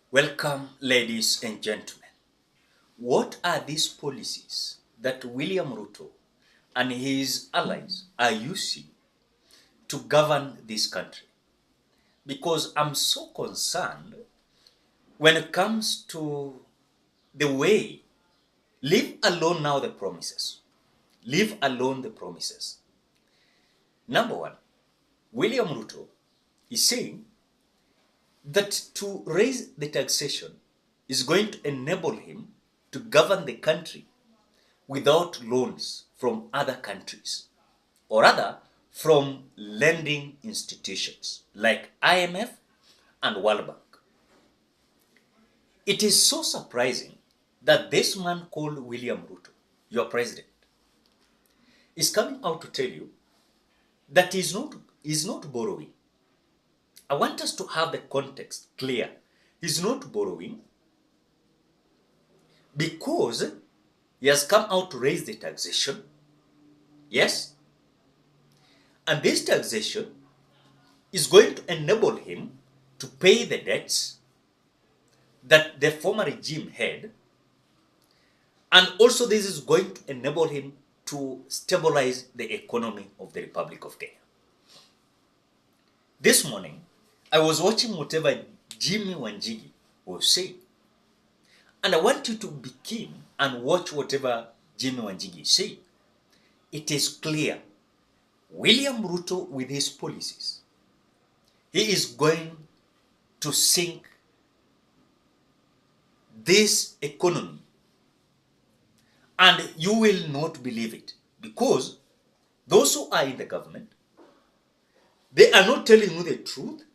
Welcome, ladies and gentlemen. What are these policies that William Ruto and his allies are using to govern this country? Because I'm so concerned when it comes to the way, leave alone now the promises. Leave alone the promises. Number one, William Ruto is saying that to raise the taxation is going to enable him to govern the country without loans from other countries, or rather from lending institutions like IMF and World Bank. It is so surprising that this man called William Ruto, your president, is coming out to tell you that he's not borrowing. I want us to have the context clear. He's not borrowing because he has come out to raise the taxation. Yes? And this taxation is going to enable him to pay the debts that the former regime had. And also this is going to enable him to stabilize the economy of the Republic of Kenya. This morning, I was watching whatever Jimmy Wanjigi was saying. And I want you to be keen and watch whatever Jimmy Wanjigi is saying. It is clear. William Ruto, with his policies, he is going to sink this economy. And you will not believe it, because those who are in the government, they are not telling you the truth.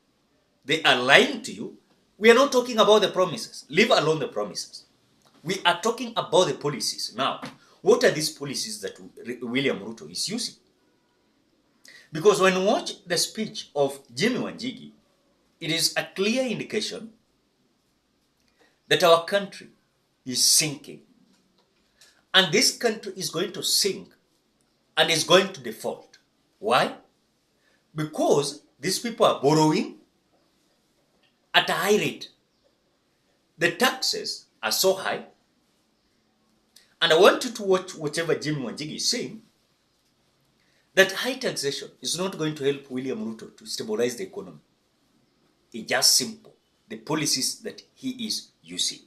They are lying to you. We are not talking about the promises. Leave alone the promises. We are talking about the policies. Now, what are these policies that William Ruto is using? Because when you watch the speech of Jimmy Wanjigi, it is a clear indication that our country is sinking. And this country is going to sink and is going to default. Why? Because these people are borrowing at a high rate. The taxes are so high. And I want you to watch whatever Jimmy Wanjigi is saying, that high taxation is not going to help William Ruto to stabilize the economy. It's just simple. The policies that he is using.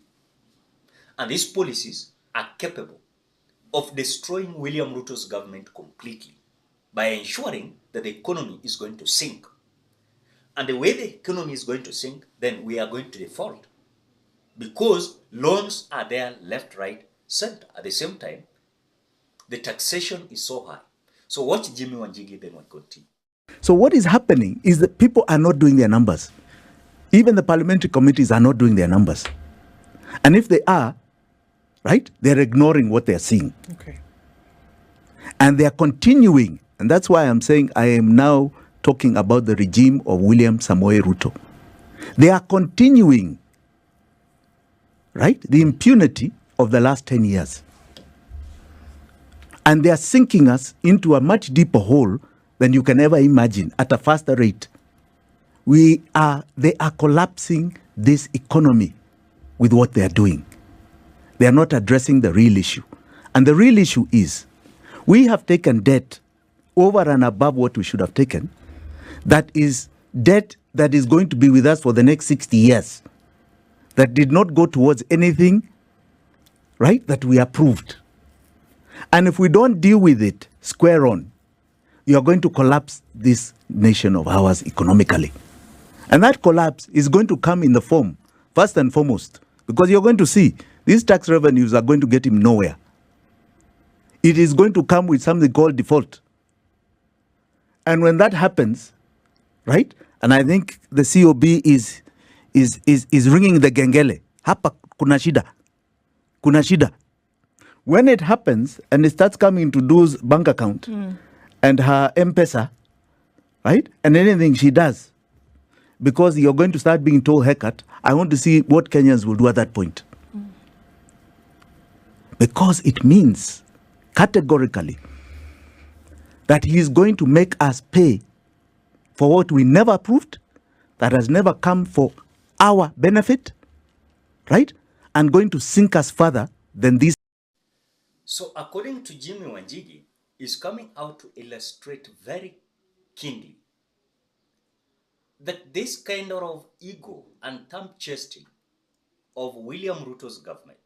And these policies are capable of destroying William Ruto's government completely by ensuring that the economy is going to sink. And the way the economy is going to sink, then we are going to default. Because loans are there left, right, center. At the same time, the taxation is so high. So watch Jimmy Wanjigi, then we'll continue. So what is happening is that people are not doing their numbers. Even the parliamentary committees are not doing their numbers. And if they are, right, they're ignoring what they're seeing. Okay. And they are continuing. And that's why I'm saying I am now talking about the regime of William Samoei Ruto. They are continuing, right, the impunity of the last 10 years. And they are sinking us into a much deeper hole than you can ever imagine at a faster rate. They are collapsing this economy with what they are doing. They are not addressing the real issue. And the real issue is we have taken debt over and above what we should have taken. That is debt that is going to be with us for the next 60 years. That did not go towards anything, right, that we approved. And if we don't deal with it square on, you are going to collapse this nation of ours economically. And that collapse is going to come in the form, first and foremost, because you're going to see these tax revenues are going to get him nowhere. It is going to come with something called default. And when that happens, right, and I think the COB is ringing the gengele. Hapa kuna shida. Kuna shida. When it happens and it starts coming into Du's bank account and her Mpesa, right, and anything she does, because you're going to start being told haircut, I want to see what Kenyans will do at that point. Because it means categorically that he is going to make us pay for what we never approved, that has never come for our benefit, right? And going to sink us further than this. So according to Jimmy Wanjigi, is coming out to illustrate very keenly that this kind of ego and thumb chasing of William Ruto's government,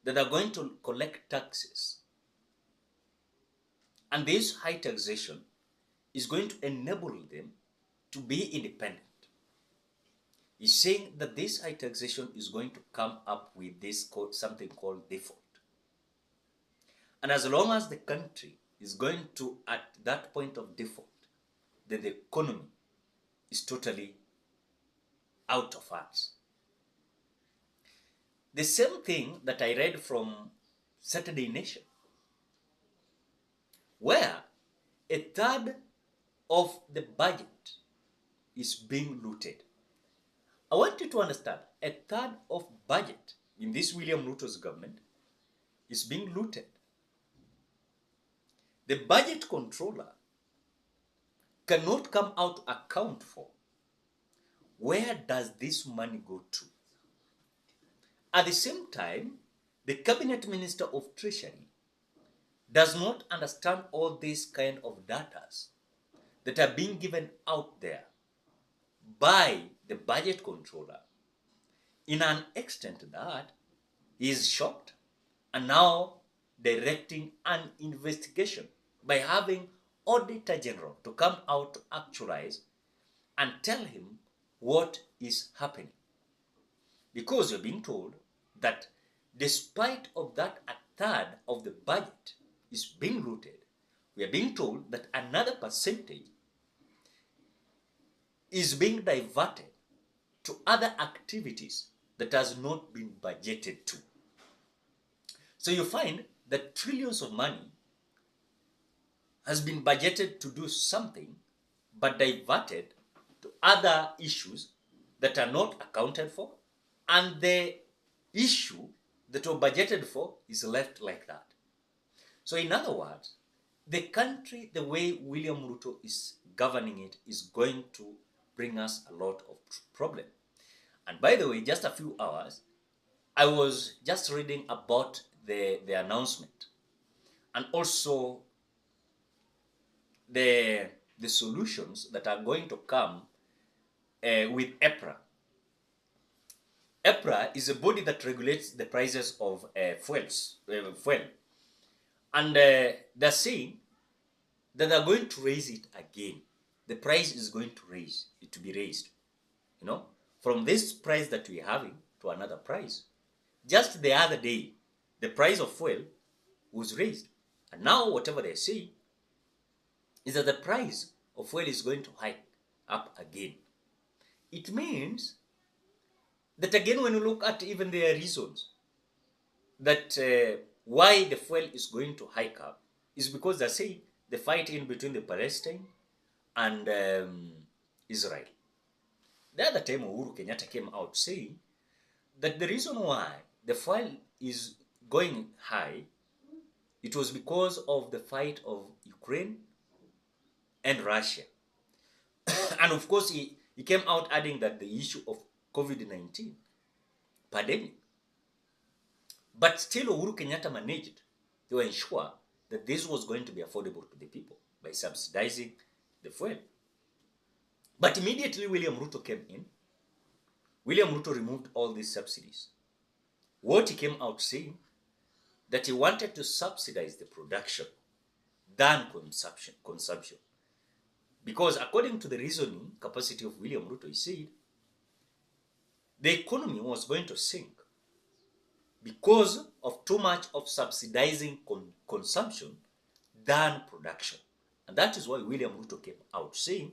that are going to collect taxes, and this high taxation is going to enable them to be independent. He's saying that this high taxation is going to come up with this something called default. And as long as the country is going to at that point of default, then the economy is totally out of hands. The same thing that I read from Saturday Nation, where a third of the budget is being looted. I want you to understand, a third of budget in this William Ruto's government is being looted. The budget controller cannot come out to account for where does this money go to. At the same time, the cabinet minister of treasury does not understand all these kind of data that are being given out there by the budget controller, in an extent that he is shocked and now directing an investigation by having Auditor General to come out to actualize and tell him what is happening. Because you're being told that despite of that a third of the budget is being looted, we are being told that another percentage is being diverted to other activities that has not been budgeted to. So you find that trillions of money has been budgeted to do something but diverted to other issues that are not accounted for, and the issue that were budgeted for is left like that. So in other words, the country, the way William Ruto is governing it, is going to bring us a lot of problem. And by the way, just a few hours, I was just reading about the announcement and also the solutions that are going to come with EPRA. EPRA is a body that regulates the prices of fuel. And they're saying that they're going to raise it again. The price is going to be raised, from this price that we're having to another price. Just the other day, the price of fuel was raised. And now whatever they say is that the price of fuel is going to hike up again. It means that again, when you look at even their reasons that why the fuel is going to hike up, is because they say the fight in between the Palestine and Israel. The other time Uhuru Kenyatta came out saying that the reason why the fuel is going high, it was because of the fight of Ukraine and Russia. And of course, he came out adding that the issue of COVID-19 pandemic. But still, Uhuru Kenyatta managed to ensure that this was going to be affordable to the people by subsidizing the fuel. But immediately William Ruto came in. William Ruto removed all these subsidies. What he came out saying, that he wanted to subsidize the production than consumption. Because according to the reasoning capacity of William Ruto, he said the economy was going to sink because of too much of subsidizing consumption than production. And that is why William Ruto came out saying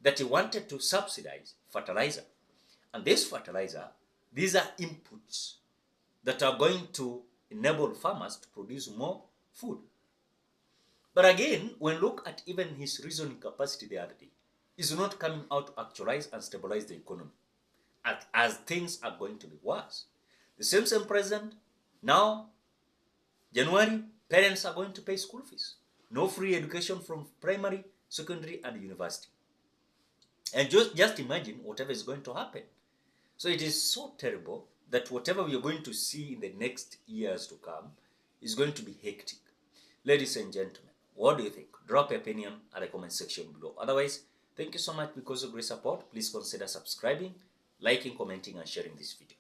that he wanted to subsidize fertilizer. And this fertilizer, these are inputs that are going to enable farmers to produce more food. But again, when you look at even his reasoning capacity the other day, he's not coming out to actualize and stabilize the economy as things are going to be worse. The same president, now, January, parents are going to pay school fees. No free education from primary, secondary, and university. And just imagine whatever is going to happen. So it is so terrible that whatever we are going to see in the next years to come is going to be hectic. Ladies and gentlemen, what do you think? Drop your opinion at the comment section below. Otherwise, thank you so much because of great support. Please consider subscribing, liking, commenting, and sharing this video.